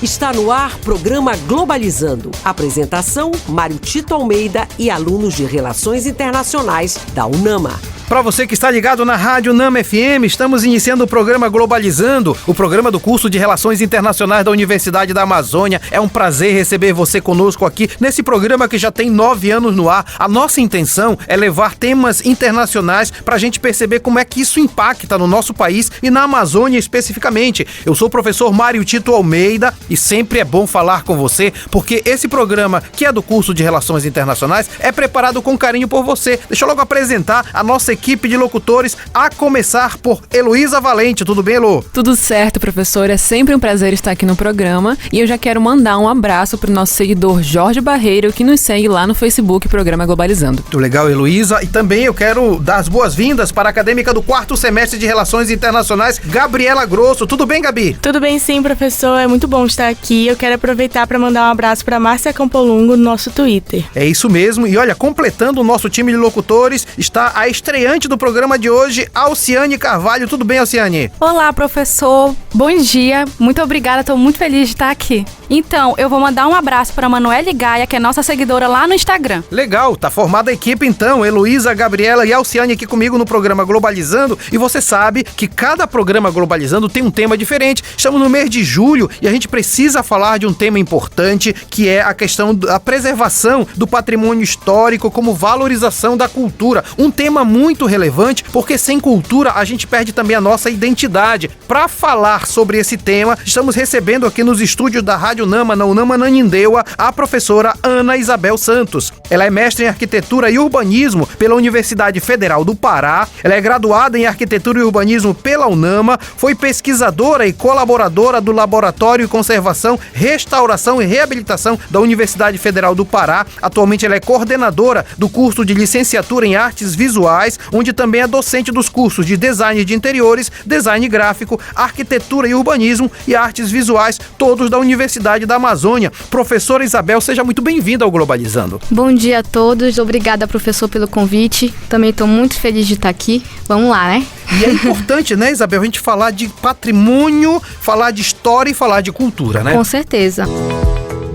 Está no ar programa Globalizando. Apresentação, Mário Tito Almeida e alunos de Relações Internacionais da UNAMA. Para você que está ligado na Rádio UNAMA FM, estamos iniciando o programa Globalizando, o programa do curso de Relações Internacionais da Universidade da Amazônia. É um prazer receber você conosco aqui nesse programa que já tem 9 anos no ar. A nossa intenção é levar temas internacionais para a gente perceber como é que isso impacta no nosso país e na Amazônia especificamente. Eu sou o professor Mário Tito Almeida e sempre é bom falar com você, porque esse programa, que é do curso de Relações Internacionais, é preparado com carinho por você. Deixa eu logo apresentar a nossa equipe de locutores, a começar por Heloísa Valente. Tudo bem, Elo? Tudo certo, professor. É sempre um prazer estar aqui no programa. E eu já quero mandar um abraço para o nosso seguidor Jorge Barreiro, que nos segue lá no Facebook, Programa Globalizando. Muito legal, Heloísa. E também eu quero dar as boas-vindas para a acadêmica do 4º semestre de Relações Internacionais, Gabriela Grosso. Tudo bem, Gabi? Tudo bem, sim, professor. É muito bom estar aqui. Eu quero aproveitar para mandar um abraço para Márcia Campolungo no nosso Twitter. É isso mesmo. E olha, completando o nosso time de locutores, está a estreante do programa de hoje, Alciane Carvalho. Tudo bem, Alciane? Olá, professor. Bom dia. Muito obrigada. Estou muito feliz de estar aqui. Então, eu vou mandar um abraço para a Manuele Gaia, que é nossa seguidora lá no Instagram. Legal. Tá formada a equipe, então. Heloísa, Gabriela e Alciane aqui comigo no programa Globalizando. E você sabe que cada programa Globalizando tem um tema diferente. Estamos no mês de julho e a gente precisa falar de um tema importante, que é a questão da preservação do patrimônio histórico como valorização da cultura. Um tema muito relevante, porque sem cultura a gente perde também a nossa identidade. Para falar sobre esse tema, estamos recebendo aqui nos estúdios da Rádio UNAMA, na UNAMA Nanindeua, a professora Ana Isabel Santos. Ela é mestre em Arquitetura e Urbanismo pela Universidade Federal do Pará. Ela é graduada em Arquitetura e Urbanismo pela UNAMA, foi pesquisadora e colaboradora do Laboratório de Conservação, Restauração e Reabilitação da Universidade Federal do Pará. Atualmente ela é coordenadora do curso de Licenciatura em Artes Visuais, onde também é docente dos cursos de Design de Interiores, Design Gráfico, Arquitetura e Urbanismo e Artes Visuais, todos da Universidade da Amazônia. Professora Isabel, seja muito bem-vinda ao Globalizando. Bom dia a todos. Obrigada, professor, pelo convite. Também estou muito feliz de estar aqui. Vamos lá, né? E é importante, né, Isabel, a gente falar de patrimônio, falar de história e falar de cultura, né? Com certeza.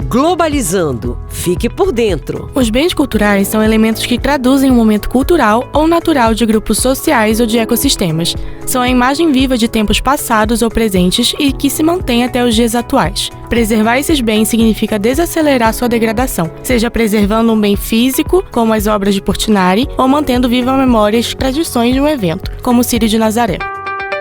Globalizando. Fique por dentro. Os bens culturais são elementos que traduzem um momento cultural ou natural de grupos sociais ou de ecossistemas. São a imagem viva de tempos passados ou presentes e que se mantém até os dias atuais. Preservar esses bens significa desacelerar sua degradação, seja preservando um bem físico, como as obras de Portinari, ou mantendo viva a memória e as tradições de um evento, como o Círio de Nazaré.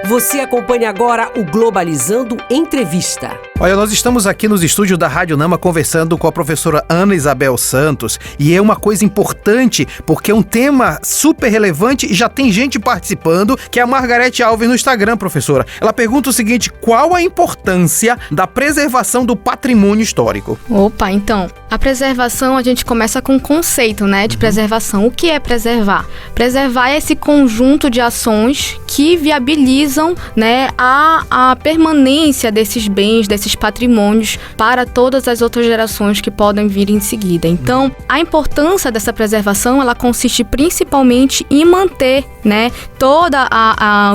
Você acompanha agora o Globalizando Entrevista. Olha, nós estamos aqui nos estúdios da Rádio UNAMA conversando com a professora Ana Isabel Santos, e é uma coisa importante porque é um tema super relevante e já tem gente participando, que é a Margarete Alves no Instagram, professora. Ela pergunta o seguinte: qual a importância da preservação do patrimônio histórico? Opa, então, a preservação, a gente começa com um conceito, né, de preservação. O que é preservar? Preservar é esse conjunto de ações que viabilizam, né, a permanência desses bens, desses patrimônios para todas as outras gerações que podem vir em seguida. Então, a importância dessa preservação, ela consiste principalmente em manter, né, toda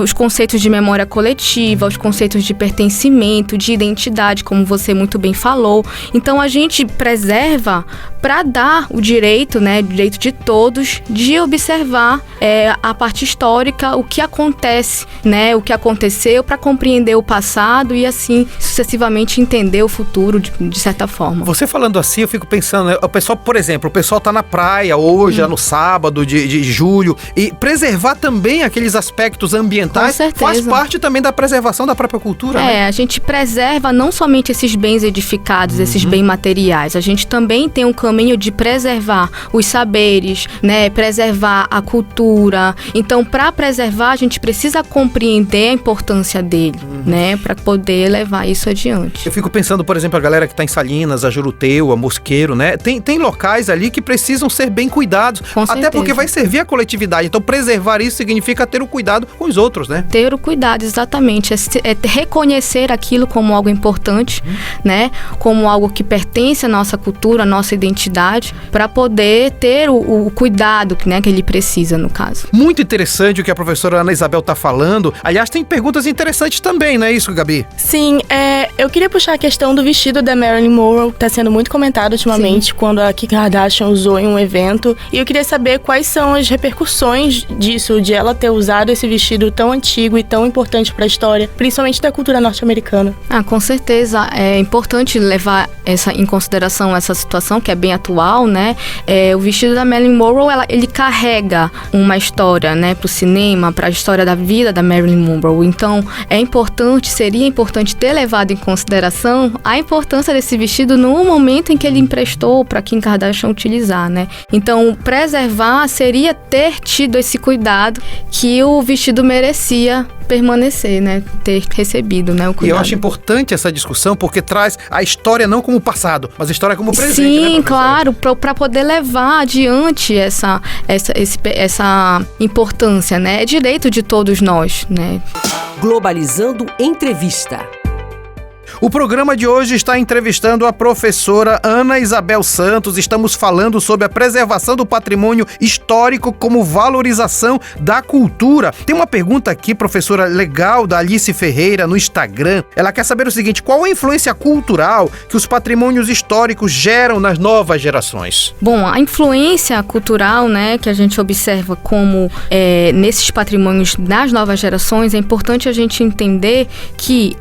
os conceitos de memória coletiva, os conceitos de pertencimento, de identidade, como você muito bem falou. Então, a gente preserva para dar o direito, né, o direito de todos de observar a parte histórica, o que acontece, né, o que aconteceu, para compreender o passado e assim sucessivamente entender o futuro de certa forma. Você falando assim, eu fico pensando, né, o pessoal, por exemplo, o pessoal tá na praia hoje, no sábado de julho, e preservar também aqueles aspectos ambientais faz parte também da preservação da própria cultura, né? A gente preserva não somente esses bens edificados, esses bens materiais, a gente também tem um caminho de preservar os saberes, né, preservar a cultura. Então, para preservar, a gente precisa compreender a importância dele, né, para poder levar isso adiante. Eu fico pensando, por exemplo, a galera que está em Salinas, a Juruteua, Mosqueiro, né? Tem locais ali que precisam ser bem cuidados. Com certeza. Até porque vai servir a coletividade. Então, preservar isso significa ter o cuidado com os outros, né? Ter o cuidado, exatamente. É reconhecer aquilo como algo importante, né? Como algo que pertence à nossa cultura, à nossa identidade, para poder ter o cuidado, né, que ele precisa, no caso. Muito interessante o que a professora Ana Isabel está falando. Aliás, tem perguntas interessantes também, não é isso, Gabi? Sim, eu queria queria puxar a questão do vestido da Marilyn Monroe, que tá sendo muito comentado ultimamente, quando a Kim Kardashian usou em um evento. E eu queria saber quais são as repercussões disso, de ela ter usado esse vestido tão antigo e tão importante para a história, principalmente da cultura norte-americana. Com certeza é importante levar em consideração essa situação que é bem atual, né? O vestido da Marilyn Monroe, ele carrega uma história, né, para o cinema, para a história da vida da Marilyn Monroe. Então, seria importante ter levado em consideração a importância desse vestido no momento em que ele emprestou para Kim Kardashian utilizar, né? Então, preservar seria ter tido esse cuidado que o vestido merecia permanecer, né? Ter recebido, né? O cuidado. E eu acho importante essa discussão porque traz a história não como passado, mas a história como presente. Sim, né, claro, para poder levar adiante essa importância, né? É direito de todos nós, né? Globalizando Entrevista. O programa de hoje está entrevistando a professora Ana Isabel Santos. Estamos falando sobre a preservação do patrimônio histórico como valorização da cultura. Tem uma pergunta aqui, professora, legal, da Alice Ferreira no Instagram. Ela quer saber o seguinte: qual a influência cultural que os patrimônios históricos geram nas novas gerações? Bom, a influência cultural, né, que a gente observa como nesses patrimônios das novas gerações, é importante a gente entender que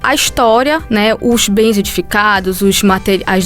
a história, né, os bens edificados, os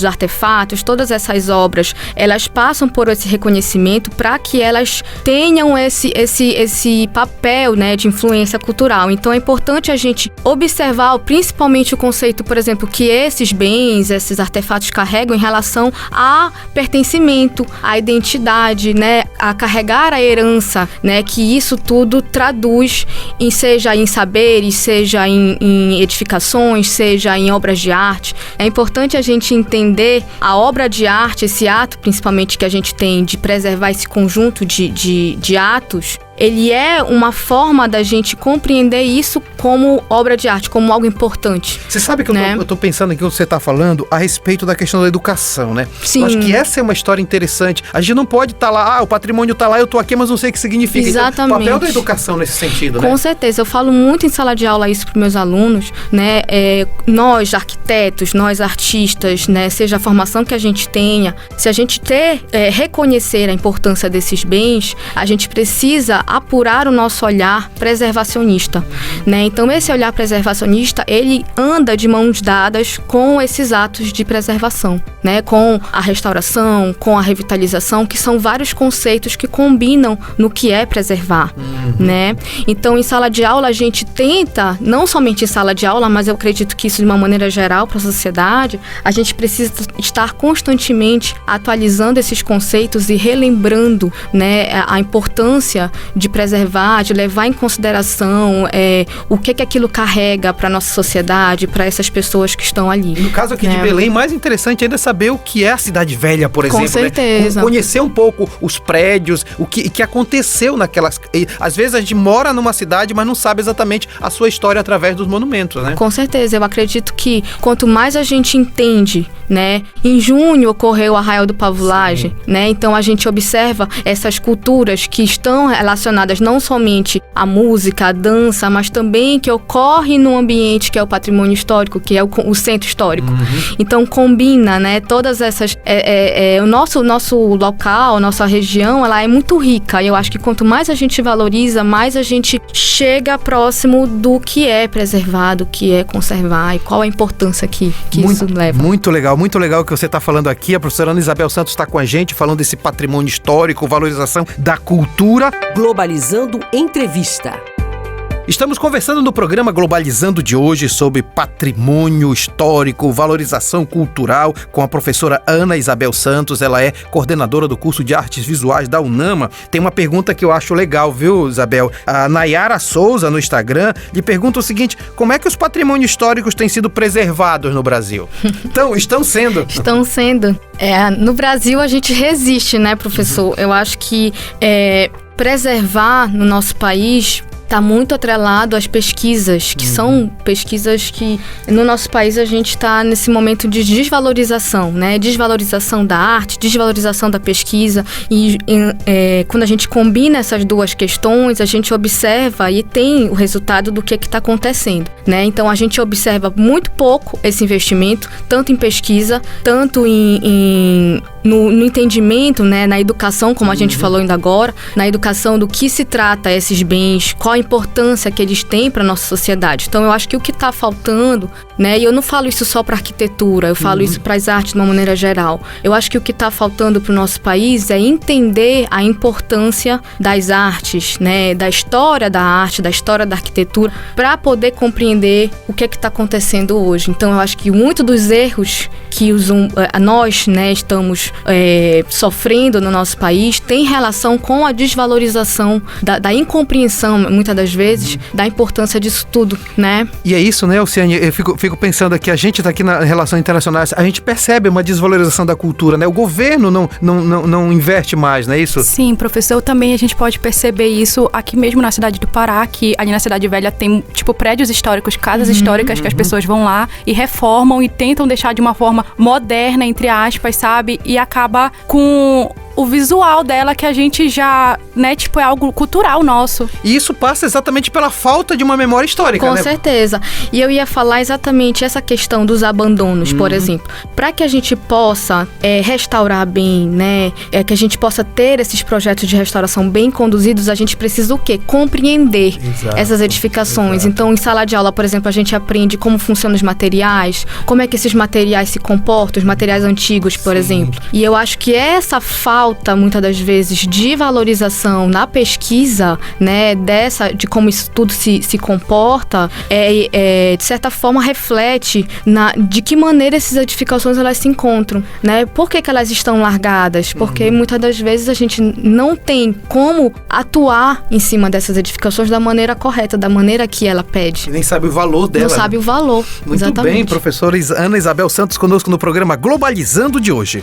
artefatos, todas essas obras, elas passam por esse reconhecimento para que elas tenham esse papel, né, de influência cultural. Então é importante a gente observar principalmente o conceito, por exemplo, que esses bens, esses artefatos carregam em relação a pertencimento, a identidade, né, a carregar a herança, né, que isso tudo traduz seja em saberes, seja em edificações, seja em obras de arte. É importante a gente entender a obra de arte, esse ato principalmente que a gente tem de preservar esse conjunto de atos. Ele é uma forma da gente compreender isso como obra de arte, como algo importante. Você sabe que eu tô pensando aqui, o que você está falando, a respeito da questão da educação, né? Sim. Eu acho que essa é uma história interessante. A gente não pode estar lá, o patrimônio está lá, eu tô aqui, mas não sei o que significa. Exatamente. Então, o papel da educação nesse sentido, né? Com certeza. Eu falo muito em sala de aula isso para meus alunos, né? Nós, arquitetos, nós, artistas, né? Seja a formação que a gente tenha, se a gente reconhecer a importância desses bens, a gente precisa apurar o nosso olhar preservacionista, né? Então, esse olhar preservacionista, ele anda de mãos dadas com esses atos de preservação, né? Com a restauração, com a revitalização, que são vários conceitos que combinam no que é preservar, né? Então, em sala de aula, a gente tenta, não somente em sala de aula, mas eu acredito que isso de uma maneira geral para a sociedade, a gente precisa estar constantemente atualizando esses conceitos e relembrando, né, a importância de preservar, de levar em consideração o que aquilo carrega para a nossa sociedade, para essas pessoas que estão ali. E no caso aqui de Belém, mais interessante ainda é saber o que é a Cidade Velha, por exemplo. Com certeza. Né? Conhecer um pouco os prédios, o que aconteceu naquelas... Às vezes a gente mora numa cidade, mas não sabe exatamente a sua história através dos monumentos, né? Com certeza. Eu acredito que quanto mais a gente entende, né? Em junho ocorreu o Arraial do Pavulagem, né? Então a gente observa essas culturas que estão relacionadas não somente à música, à dança, mas também que ocorre num ambiente que é o patrimônio histórico, que é o centro histórico. Então combina, né? Todas essas... o nosso local, nossa região, ela é muito rica. E eu acho que quanto mais a gente valoriza, mais a gente chega próximo do que é preservar, do que é conservar e qual a importância que isso leva. Muito legal o que você está falando aqui. A professora Ana Isabel Santos está com a gente falando desse patrimônio histórico, valorização da cultura. Globalizando Entrevista. Estamos conversando no programa Globalizando de hoje sobre patrimônio histórico, valorização cultural, com a professora Ana Isabel Santos. Ela é coordenadora do curso de Artes Visuais da UNAMA. Tem uma pergunta que eu acho legal, viu, Isabel? A Nayara Souza, no Instagram, lhe pergunta o seguinte: como é que os patrimônios históricos têm sido preservados no Brasil? Então, estão sendo. Estão sendo. No Brasil a gente resiste, né, professor? Eu acho que preservar no nosso país está muito atrelado às pesquisas, que são pesquisas que no nosso país a gente está nesse momento de desvalorização, né? Desvalorização da arte, desvalorização da pesquisa, e quando a gente combina essas duas questões, a gente observa e tem o resultado do que está acontecendo, né? Então a gente observa muito pouco esse investimento, tanto em pesquisa, tanto no entendimento, né, na educação, como a gente falou ainda agora, na educação do que se trata esses bens, qual a importância que eles têm para a nossa sociedade. Então eu acho que o que está faltando, né, e eu não falo isso só para arquitetura, eu falo isso para as artes de uma maneira geral. Eu acho que o que está faltando para o nosso país é entender a importância das artes, né, da história da arte, da história da arquitetura, para poder compreender o que está acontecendo hoje. Então eu acho que muito dos erros que nós, né, estamos sofrendo no nosso país tem relação com a desvalorização, da incompreensão, muitas das vezes, da importância disso tudo, né? E é isso, né, Alciane? Eu fico pensando aqui, a gente tá aqui na Relações Internacionais, a gente percebe uma desvalorização da cultura, né? O governo não investe mais, não é isso? Sim, professor, também a gente pode perceber isso aqui mesmo na cidade do Pará, que ali na Cidade Velha tem, tipo, prédios históricos, casas históricas que as pessoas vão lá e reformam e tentam deixar de uma forma moderna, entre aspas, sabe? E acaba com o visual dela, que a gente já, né, tipo, é algo cultural nosso. E isso passa exatamente pela falta de uma memória histórica, né? Com né? certeza. E eu ia falar exatamente essa questão dos abandonos, por exemplo. Para que a gente possa restaurar bem, né, que a gente possa ter esses projetos de restauração bem conduzidos, a gente precisa o quê? Compreender essas edificações. Então, em sala de aula, por exemplo, a gente aprende como funcionam os materiais, como é que esses materiais se comportam, os materiais antigos, por exemplo. E eu acho que essa falta, muitas das vezes, de valorização na pesquisa, né, de como isso tudo se comporta, de certa forma reflete de que maneira essas edificações elas se encontram, né? Por que elas estão largadas? Porque muitas das vezes a gente não tem como atuar em cima dessas edificações da maneira correta, da maneira que ela pede. E nem sabe o valor dela. Não sabe o valor. Muito exatamente. bem, professora Ana Isabel Santos conosco no programa Globalizando de hoje.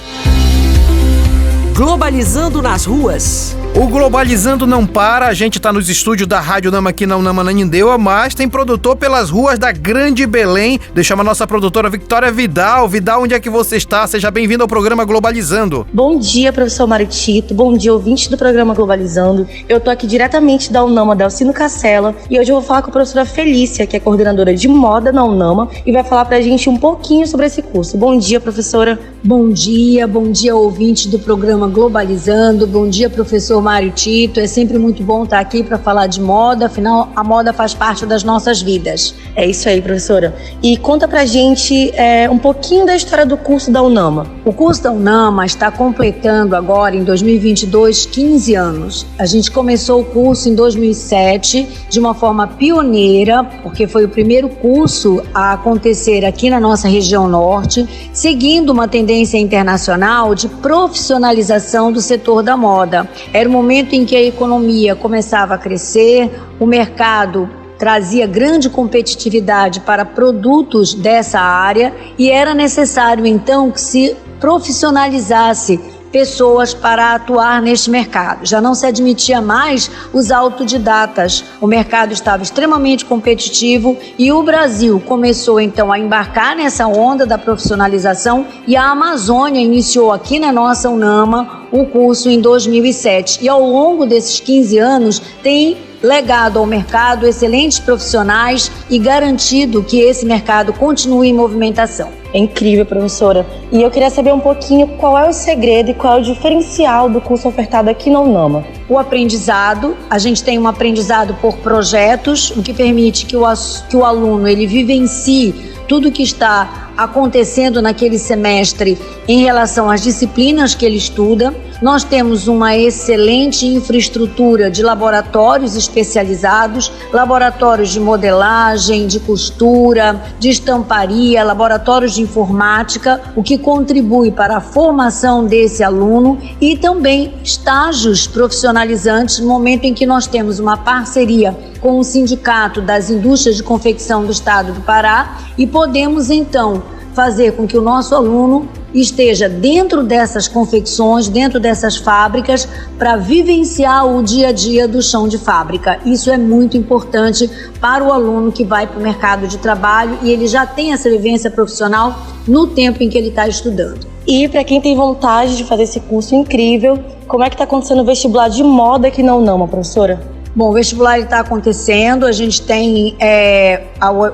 Globalizando nas ruas. O Globalizando não para, a gente tá nos estúdios da Rádio Nama aqui na Unama Ananindeua, mas tem produtor pelas ruas da Grande Belém. Deixamos a nossa produtora Victoria Vidal. Vidal, onde é que você está? Seja bem-vindo ao programa Globalizando. Bom dia, professor Mário Tito. Bom dia, ouvintes do programa Globalizando. Eu tô aqui diretamente da Unama, da Alcino Castela, e hoje eu vou falar com a professora Felícia, que é coordenadora de moda na Unama, e vai falar pra gente um pouquinho sobre esse curso. Bom dia, professora. Bom dia, ouvintes do programa Globalizando. Bom dia, professor Mário Tito. É sempre muito bom estar aqui para falar de moda, afinal a moda faz parte das nossas vidas. É isso aí, professora. E conta pra gente um pouquinho da história do curso da Unama. O curso da Unama está completando agora, em 2022, 15 anos. A gente começou o curso em 2007 de uma forma pioneira, porque foi o primeiro curso a acontecer aqui na nossa região norte, seguindo uma tendência internacional de profissionalização do setor da moda. Era o momento em que a economia começava a crescer, o mercado trazia grande competitividade para produtos dessa área e era necessário então que se profissionalizasse pessoas para atuar neste mercado. Já não se admitia mais os autodidatas. O mercado estava extremamente competitivo e o Brasil começou então a embarcar nessa onda da profissionalização, e a Amazônia iniciou aqui na nossa Unama o curso em 2007. E ao longo desses 15 anos tem legado ao mercado excelentes profissionais e garantido que esse mercado continue em movimentação. É incrível, professora. E eu queria saber um pouquinho qual é o segredo e qual é o diferencial do curso ofertado aqui na Unama. O aprendizado, a gente tem um aprendizado por projetos, o que permite que o aluno ele vivencie tudo que está acontecendo naquele semestre em relação às disciplinas que ele estuda. Nós temos uma excelente infraestrutura de laboratórios especializados, laboratórios de modelagem, de costura, de estamparia, laboratórios de informática, o que contribui para a formação desse aluno, e também estágios profissionalizantes no momento em que nós temos uma parceria com o Sindicato das Indústrias de Confecção do Estado do Pará e podemos então fazer com que o nosso aluno esteja dentro dessas confecções, dentro dessas fábricas, para vivenciar o dia a dia do chão de fábrica. Isso é muito importante para o aluno que vai para o mercado de trabalho e ele já tem essa vivência profissional no tempo em que ele está estudando. E para quem tem vontade de fazer esse curso incrível, como é que está acontecendo o vestibular de moda aqui na UNAMA, professora? Bom, o vestibular está acontecendo, a gente tem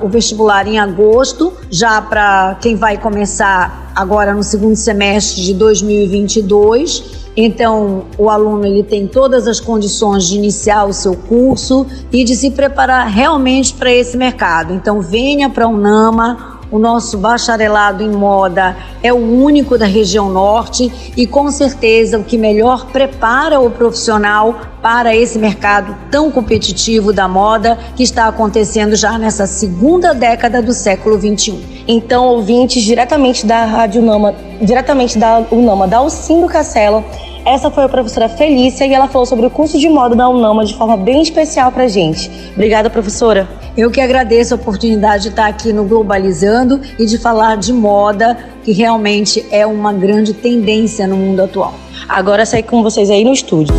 o vestibular em agosto, já para quem vai começar agora no segundo semestre de 2022. Então, o aluno ele tem todas as condições de iniciar o seu curso e de se preparar realmente para esse mercado. Então, venha para a UNAMA. O nosso bacharelado em moda é o único da região norte e, com certeza, o que melhor prepara o profissional para esse mercado tão competitivo da moda que está acontecendo já nessa segunda década do século XXI. Então, ouvintes, diretamente da Rádio UNAMA, diretamente da UNAMA, da Alcindo Castella, essa foi a professora Felícia e ela falou sobre o curso de moda da UNAMA de forma bem especial pra gente. Obrigada, professora. Eu que agradeço a oportunidade de estar aqui no Globalizando e de falar de moda, que realmente é uma grande tendência no mundo atual. Agora sair com vocês aí no estúdio.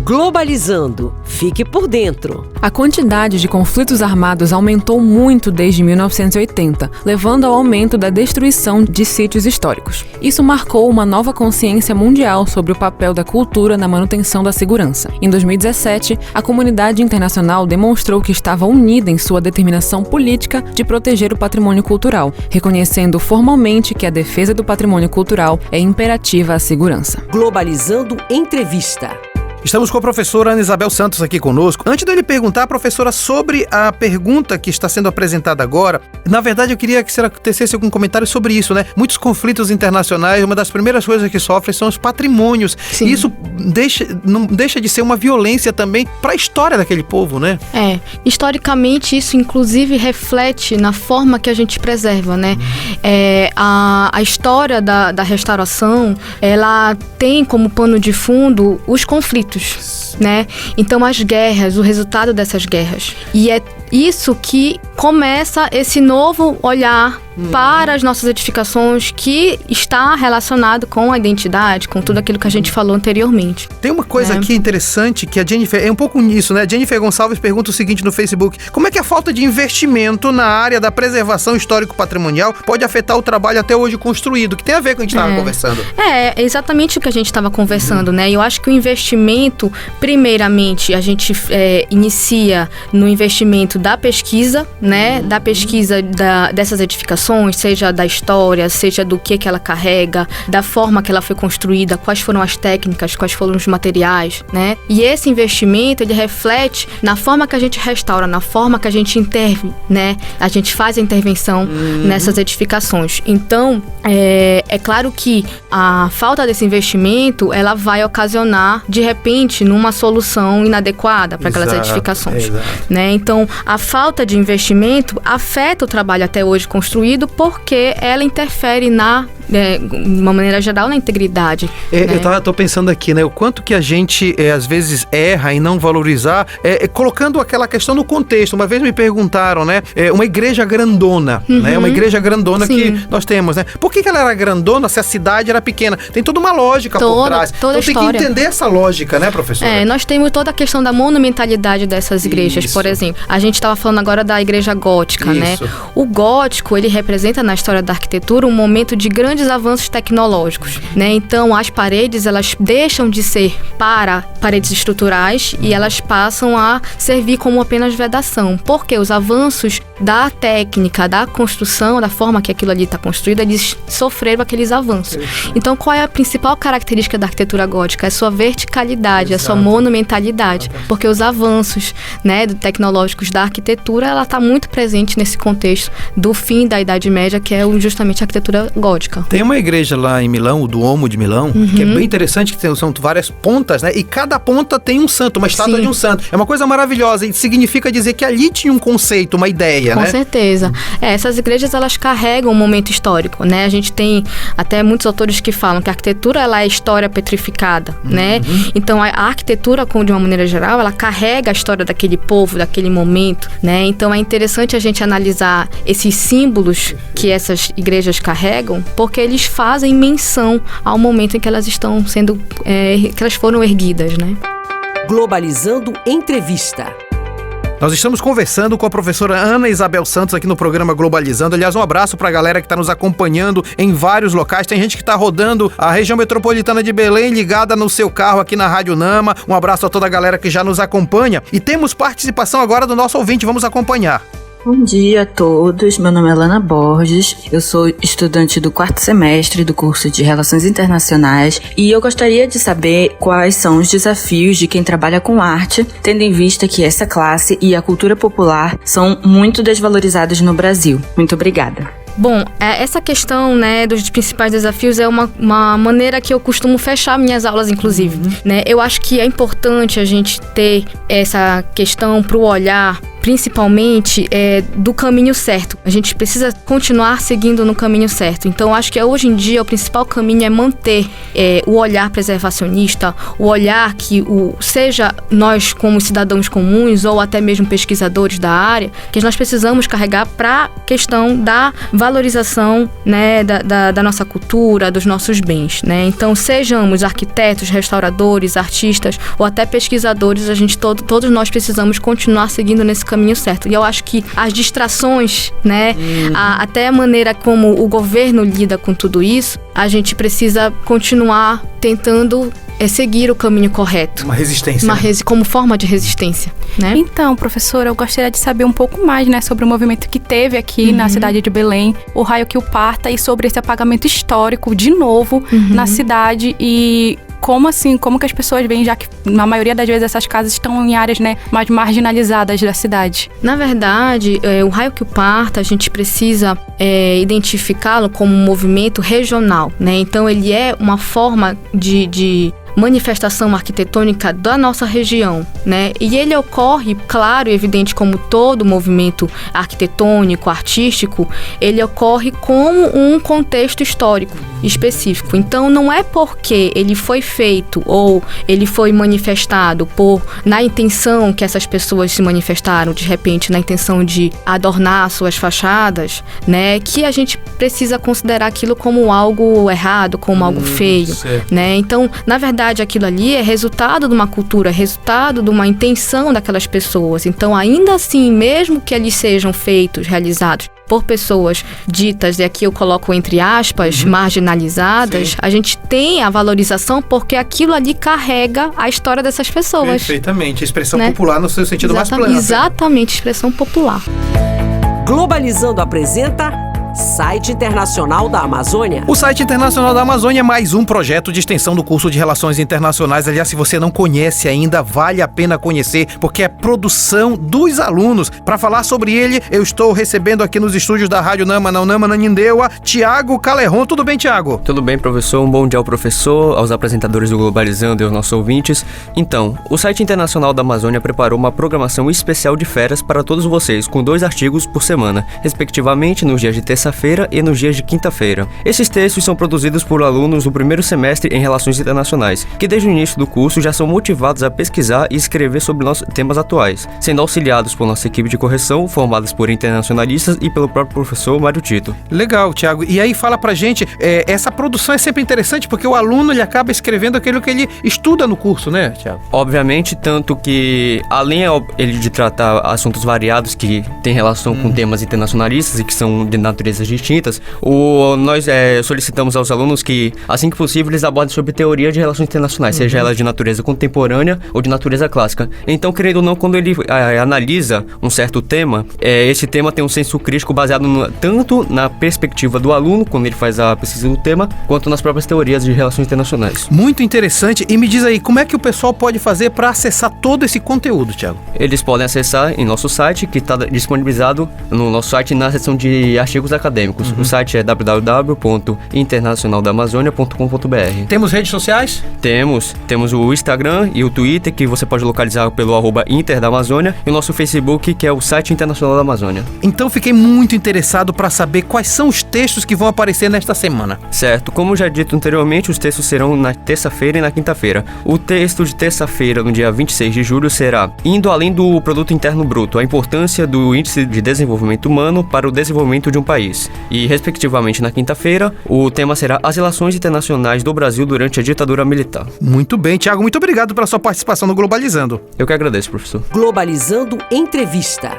Globalizando. Fique por dentro. A quantidade de conflitos armados aumentou muito desde 1980, levando ao aumento da destruição de sítios históricos. Isso marcou uma nova consciência mundial sobre o papel da cultura na manutenção da segurança. Em 2017, a comunidade internacional demonstrou que estava unida em sua determinação política de proteger o patrimônio cultural, reconhecendo formalmente que a defesa do patrimônio cultural é imperativa à segurança. Globalizando Entrevista. Estamos com a professora Ana Isabel Santos aqui conosco. Antes dele perguntar, professora, sobre a pergunta que está sendo apresentada agora, na verdade eu queria que você tecesse algum comentário sobre isso, né? Muitos conflitos internacionais, uma das primeiras coisas que sofrem são os patrimônios. Sim. E isso não deixa de ser uma violência também para a história daquele povo, né? Historicamente isso inclusive reflete na forma que a gente preserva, né? A história da restauração, ela tem como pano de fundo os conflitos, né? Então as guerras, o resultado dessas guerras. E é isso que começa esse novo olhar para as nossas edificações, que está relacionado com a identidade, com tudo aquilo que a gente falou anteriormente. Tem uma coisa aqui interessante que a Jennifer, é um pouco nisso, né? Jennifer Gonçalves pergunta o seguinte no Facebook: como é que a falta de investimento na área da preservação histórico-patrimonial pode afetar o trabalho até hoje construído? Que tem a ver com o que a gente estava conversando. É exatamente o que a gente estava conversando, né? E eu acho que o investimento, primeiramente, a gente inicia no investimento da pesquisa, né? Da pesquisa dessas edificações, seja da história, seja do que ela carrega, da forma que ela foi construída, quais foram as técnicas, quais foram os materiais, né? E esse investimento, ele reflete na forma que a gente restaura, na forma que a gente intervém, né? A gente faz a intervenção nessas edificações. Então, é claro que a falta desse investimento, ela vai ocasionar, de repente, numa solução inadequada para aquelas edificações, né? Então, a falta de investimento afeta o trabalho até hoje construído, porque ela interfere de uma maneira geral, na integridade. Eu tô pensando aqui, né? O quanto que a gente, às vezes, erra em não valorizar, colocando aquela questão no contexto. Uma vez me perguntaram, né? Uma igreja grandona, né? Uma igreja grandona que nós temos, né? Por que ela era grandona se a cidade era pequena? Tem toda uma lógica por trás. Toda então tem que entender essa lógica, né, professora? Nós temos toda a questão da monumentalidade dessas igrejas. Por exemplo, a gente estava falando agora da igreja gótica, né? O gótico, ele representa na história da arquitetura um momento de grandes avanços tecnológicos, né? Então as paredes, elas deixam de ser para paredes estruturais e elas passam a servir como apenas vedação, porque os avanços da técnica, da construção, da forma que aquilo ali está construído, eles sofreram aqueles avanços. Então qual é a principal característica da arquitetura gótica? É a sua verticalidade, a sua monumentalidade, porque os avanços, né, tecnológicos da arquitetura, ela está muito presente nesse contexto do fim da Idade Média, que é justamente a arquitetura gótica. Tem uma igreja lá em Milão, o Duomo de Milão, que é bem interessante, que são várias pontas, né? E cada ponta tem um santo, uma estátua de um santo. É uma coisa maravilhosa e significa dizer que ali tinha um conceito, uma ideia, Com né? certeza. Essas igrejas, elas carregam um momento histórico, né? A gente tem até muitos autores que falam que a arquitetura, ela é história petrificada, né? Então, a arquitetura, de uma maneira geral, ela carrega a história daquele povo, daquele momento, né? Então, é interessante a gente analisar esses símbolos que essas igrejas carregam, porque eles fazem menção ao momento em que elas estão sendo, que elas foram erguidas, né? Globalizando Entrevista. Nós estamos conversando com a professora Ana Isabel Santos aqui no programa Globalizando. Aliás, um abraço para a galera que está nos acompanhando em vários locais. Tem gente que está rodando a região metropolitana de Belém, ligada no seu carro aqui na Rádio Nama. Um abraço a toda a galera que já nos acompanha. E temos participação agora do nosso ouvinte. Vamos acompanhar. Bom dia a todos, meu nome é Lana Borges, eu sou estudante do 4º semestre do curso de Relações Internacionais e eu gostaria de saber quais são os desafios de quem trabalha com arte, tendo em vista que essa classe e a cultura popular são muito desvalorizados no Brasil. Muito obrigada. Bom, essa questão, né, dos principais desafios é uma maneira que eu costumo fechar minhas aulas, inclusive, né? Eu acho que é importante a gente ter essa questão para o olhar, principalmente do caminho certo. A gente precisa continuar seguindo no caminho certo. Então, acho que hoje em dia o principal caminho é manter o olhar preservacionista, o olhar que seja nós como cidadãos comuns ou até mesmo pesquisadores da área, que nós precisamos carregar para a questão da valorização, né, da nossa cultura, dos nossos bens, né? Então, sejamos arquitetos, restauradores, artistas ou até pesquisadores, todos nós precisamos continuar seguindo nesse caminho certo. E eu acho que as distrações, né, até a maneira como o governo lida com tudo isso, a gente precisa continuar tentando seguir o caminho correto. Uma resistência. Como forma de resistência, né? Então, professora, eu gostaria de saber um pouco mais, né, sobre o movimento que teve aqui na cidade de Belém, o raio que o parta, e sobre esse apagamento histórico de novo na cidade e como que as pessoas veem, já que na maioria das vezes essas casas estão em áreas, né, mais marginalizadas da cidade? Na verdade, o raio que o parta, a gente precisa identificá-lo como um movimento regional, né? Então, ele é uma forma de manifestação arquitetônica da nossa região, né? E ele ocorre, claro e evidente, como todo movimento arquitetônico, artístico, ele ocorre como um contexto histórico específico. Então, não é porque ele foi feito ou ele foi manifestado na intenção que essas pessoas se manifestaram, de repente, na intenção de adornar suas fachadas, né, que a gente precisa considerar aquilo como algo errado, como algo feio, né? Então, na verdade, aquilo ali é resultado de uma cultura, é resultado de uma intenção daquelas pessoas. Então, ainda assim, mesmo que eles sejam realizados por pessoas ditas, e aqui eu coloco entre aspas, marginalizadas, a gente tem a valorização porque aquilo ali carrega a história dessas pessoas. Perfeitamente, expressão popular no seu sentido mais pleno. Exatamente, expressão popular. Globalizando apresenta Site Internacional da Amazônia. O Site Internacional da Amazônia é mais um projeto de extensão do curso de Relações Internacionais. Aliás, se você não conhece ainda, vale a pena conhecer, porque é produção dos alunos. Para falar sobre ele, eu estou recebendo aqui nos estúdios da Rádio Nama, Nanindeua, Tiago Calerron. Tudo bem, Tiago? Tudo bem, professor. Um bom dia ao professor, aos apresentadores do Globalizando e aos nossos ouvintes. Então, o Site Internacional da Amazônia preparou uma programação especial de férias para todos vocês, com 2 artigos por semana, respectivamente nos dias de terça-feira e nos dias de quinta-feira. Esses textos são produzidos por alunos do primeiro semestre em Relações Internacionais, que desde o início do curso já são motivados a pesquisar e escrever sobre nossos temas atuais, sendo auxiliados por nossa equipe de correção, formadas por internacionalistas e pelo próprio professor Mário Tito. Legal, Tiago. E aí fala pra gente, essa produção é sempre interessante porque o aluno ele acaba escrevendo aquilo que ele estuda no curso, né, Tiago? Obviamente, tanto que além ele de tratar assuntos variados que têm relação com temas internacionalistas e que são de natureza distintas, nós solicitamos aos alunos que, assim que possível, eles abordem sobre teoria de relações internacionais, seja ela de natureza contemporânea ou de natureza clássica. Então, querendo ou não, quando ele analisa um certo tema, esse tema tem um senso crítico baseado tanto na perspectiva do aluno, quando ele faz a pesquisa do tema, quanto nas próprias teorias de relações internacionais. Muito interessante. E me diz aí, como é que o pessoal pode fazer para acessar todo esse conteúdo, Tiago? Eles podem acessar em nosso site, que está disponibilizado no nosso site na seção de artigos acadêmicos. acadêmicos. O site é www.internacionaldamazônia.com.br. Temos redes sociais? Temos o Instagram e o Twitter, que você pode localizar pelo @Inter da Amazônia, e o nosso Facebook, que é o site Internacional da Amazônia. Então fiquei muito interessado para saber quais são os textos que vão aparecer nesta semana. Certo, como já dito anteriormente, os textos serão na terça-feira e na quinta-feira. O texto de terça-feira, no dia 26 de julho, será Indo Além do Produto Interno Bruto, a importância do Índice de Desenvolvimento Humano para o desenvolvimento de um país. E, respectivamente, na quinta-feira, o tema será As Relações Internacionais do Brasil durante a ditadura militar. Muito bem, Tiago, muito obrigado pela sua participação no Globalizando. Eu que agradeço, professor. Globalizando Entrevista.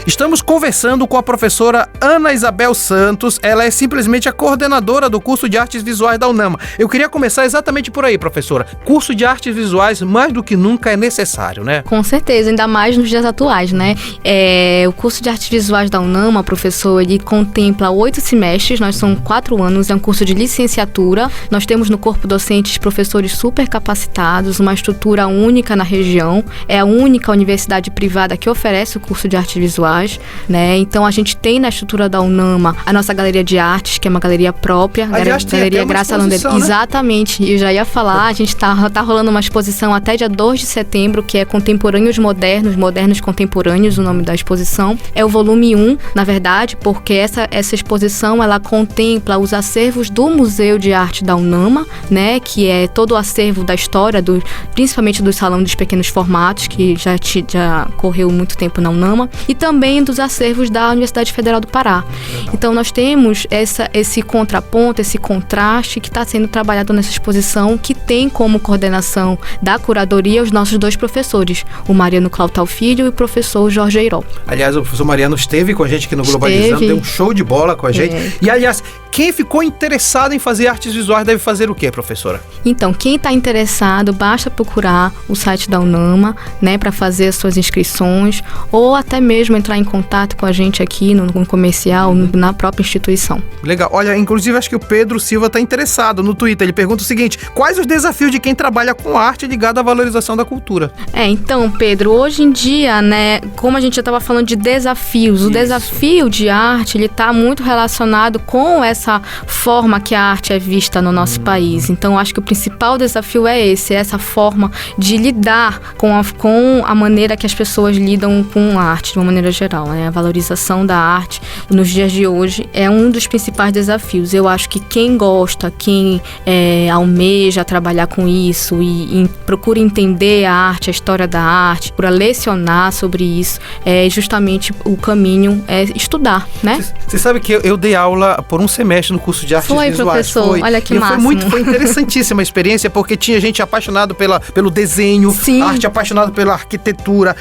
Estamos conversando com a professora Ana Isabel Santos. Ela é simplesmente a coordenadora do curso de Artes Visuais da UNAMA. Eu queria começar exatamente por aí, professora. Curso de Artes Visuais, mais do que nunca, é necessário, né? Com certeza, ainda mais nos dias atuais, né? O curso de Artes Visuais da UNAMA, professor, ele contempla 8 semestres, nós somos 4 anos, é um curso de licenciatura. Nós temos no corpo docente professores super capacitados, uma estrutura única na região. É a única universidade privada que oferece o curso de Artes Visuais. Né? Então a gente tem na estrutura da UNAMA a nossa galeria de artes, que é uma galeria própria, galeria Graça Landeira. Né? Exatamente, eu já ia falar, a gente tá rolando uma exposição até dia 2 de setembro, que é Contemporâneos Modernos, Modernos Contemporâneos, o nome da exposição. É o volume 1, na verdade, porque essa exposição, ela contempla os acervos do Museu de Arte da UNAMA, né? Que é todo o acervo da história, principalmente do Salão dos Pequenos Formatos, que já correu muito tempo na UNAMA, e também dos acervos da Universidade Federal do Pará. Então nós temos esse contraponto, esse contraste que está sendo trabalhado nessa exposição, que tem como coordenação da curadoria os nossos 2 professores, o Mariano Clautal Filho e o professor Jorge Eiró. Aliás, o professor Mariano esteve com a gente aqui no Globalizando, deu um show de bola com a gente. E aliás, quem ficou interessado em fazer artes visuais deve fazer o quê, professora? Então, quem está interessado, basta procurar o site da UNAMA, né, para fazer as suas inscrições, ou até mesmo entrar em contato com a gente aqui no comercial, na própria instituição. Legal. Olha, inclusive acho que o Pedro Silva está interessado no Twitter. Ele pergunta o seguinte: quais os desafios de quem trabalha com arte ligado à valorização da cultura? Então, Pedro, hoje em dia, né, como a gente já estava falando de desafios, o desafio de arte, ele está muito relacionado com essa forma que a arte é vista no nosso país. Então, acho que o principal desafio é essa forma de lidar com a maneira que as pessoas lidam com a arte, de uma maneira geral, né? A valorização da arte nos dias de hoje é um dos principais desafios. Eu acho que quem gosta, quem almeja trabalhar com isso e procura entender a arte, a história da arte, procura lecionar sobre isso, justamente o caminho é estudar, né? Você sabe que eu dei aula por um semestre no curso de Artes Visuais. Professor, olha que máximo. Foi interessantíssima a experiência, porque tinha gente apaixonada pelo desenho, arte apaixonada pela arquitetura,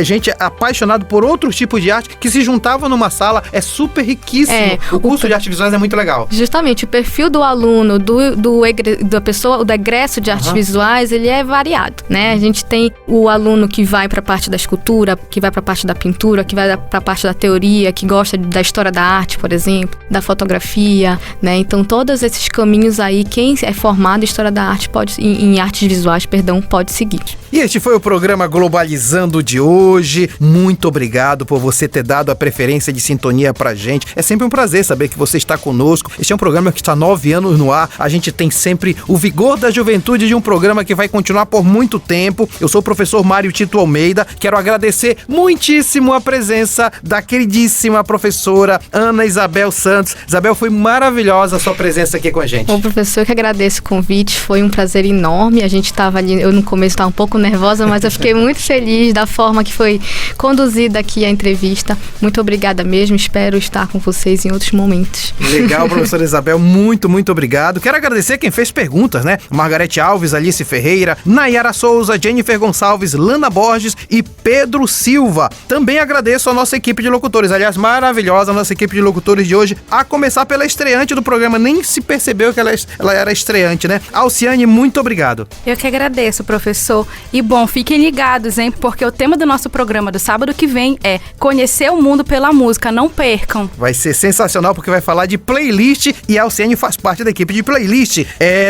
gente apaixonada por outros tipos de arte que se juntavam numa sala. É super riquíssimo. O curso de Artes Visuais é muito legal. Justamente, o perfil do aluno, da pessoa, do egresso de Artes Visuais, ele é variado, né? A gente tem o aluno que vai para a parte da escultura, que vai para a parte da pintura, que vai para a parte da teoria, que gosta da história da arte, por exemplo, da fotografia, né? Então, todos esses caminhos aí, quem é formado em História da Arte em Artes Visuais, pode seguir. E este foi o programa Globalizando de hoje. Muito obrigado por você ter dado a preferência de sintonia pra gente. É sempre um prazer saber que você está conosco. Este é um programa que está 9 anos no ar. A gente tem sempre o vigor da juventude de um programa que vai continuar por muito tempo. Eu sou o professor Mário Tito Almeida. Quero agradecer muitíssimo a presença da queridíssima professora Ana Isabel Santos. Isabel, foi maravilhosa a sua presença aqui com a gente. Bom, professor, eu que agradeço o convite. Foi um prazer enorme. A gente estava ali, eu no começo estava um pouco nervosa, mas eu fiquei muito feliz da forma que foi conduzida aqui a entrevista. Muito obrigada mesmo, espero estar com vocês em outros momentos. Legal, professora Isabel, muito obrigado. Quero agradecer quem fez perguntas, né? Margarete Alves, Alice Ferreira, Nayara Souza, Jennifer Gonçalves, Lana Borges e Pedro Silva. Também agradeço a nossa equipe de locutores, aliás, maravilhosa a nossa equipe de locutores de hoje, a começar pela estreante do programa, nem se percebeu que ela era estreante, né? Alciane, muito obrigado. Eu que agradeço, professor. E bom, fiquem ligados, hein? Porque o tema do nosso programa do sábado que vem é conhecer o mundo pela música, não percam. Vai ser sensacional porque vai falar de playlist e a Alciane faz parte da equipe de playlist.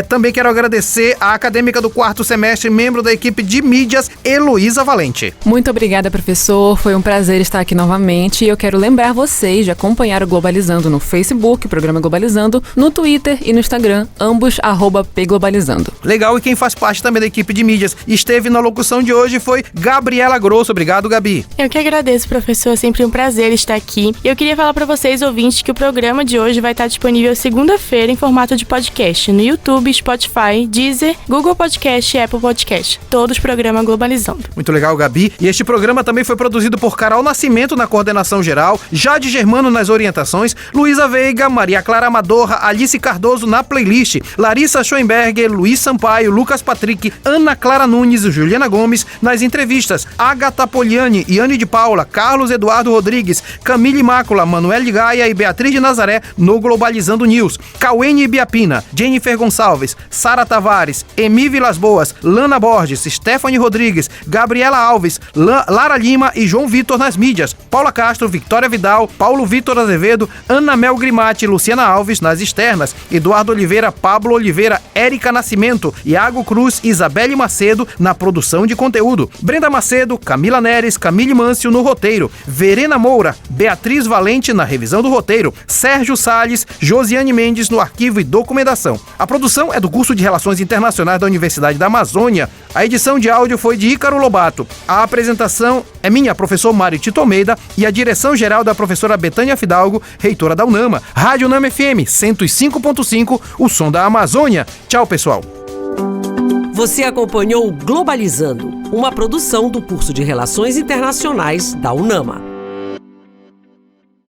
Também quero agradecer a acadêmica do 4º semestre, membro da equipe de mídias, Heloísa Valente. Muito obrigada, professor. Foi um prazer estar aqui novamente e eu quero lembrar vocês de acompanhar o Globalizando no Facebook, o programa Globalizando, no Twitter e no Instagram, ambos @pglobalizando. Legal, e quem faz parte também da equipe de mídias esteve na locução de hoje foi Gabriela Grosso. Obrigado, Gabi. Eu que agradeço, professor. É sempre um prazer estar aqui. E eu queria falar para vocês, ouvintes, que o programa de hoje vai estar disponível segunda-feira em formato de podcast no YouTube, Spotify, Deezer, Google Podcast e Apple Podcast. Todos programa Globalizando. Muito legal, Gabi. E este programa também foi produzido por Carol Nascimento na coordenação geral, Jade Germano nas orientações, Luísa Veiga, Maria Clara Amadorra, Alice Cardoso na playlist, Larissa Schoenberger, Luiz Sampaio, Lucas Patrick, Ana Clara Nunes e Juliana Gomes nas entrevistas, Agatha Poliani, Iane de Paula, Carlos Eduardo Rodrigues, Camille Mácula, Manuel de Gaia e Beatriz de Nazaré no Globalizando News, Cauene Ibiapina, Jennifer Gonçalves, Sara Tavares, Emi Vilas Boas, Lana Borges, Stephanie Rodrigues, Gabriela Alves, Lara Lima e João Vitor nas mídias, Paula Castro, Victoria Vidal, Paulo Vitor Azevedo, Ana Mel Grimati, Luciana Alves nas externas, Eduardo Oliveira, Pablo Oliveira, Érica Nascimento, Iago Cruz e Isabelle Macedo na produção de conteúdo, Brenda Macedo, Camila Neres, Camille Mâncio no roteiro, Verena Moura, Beatriz Valente na revisão do roteiro, Sérgio Salles, Josiane Mendes no arquivo e documentação. A produção é do curso de Relações Internacionais da Universidade da Amazônia. A edição de áudio foi de Ícaro Lobato. A apresentação é minha, professor Mário Tito Almeida, e a direção geral da professora Betânia Fidalgo, reitora da UNAMA. Rádio UNAMA FM 105.5, o som da Amazônia. Tchau, pessoal. Você acompanhou Globalizando, uma produção do curso de Relações Internacionais da UNAMA.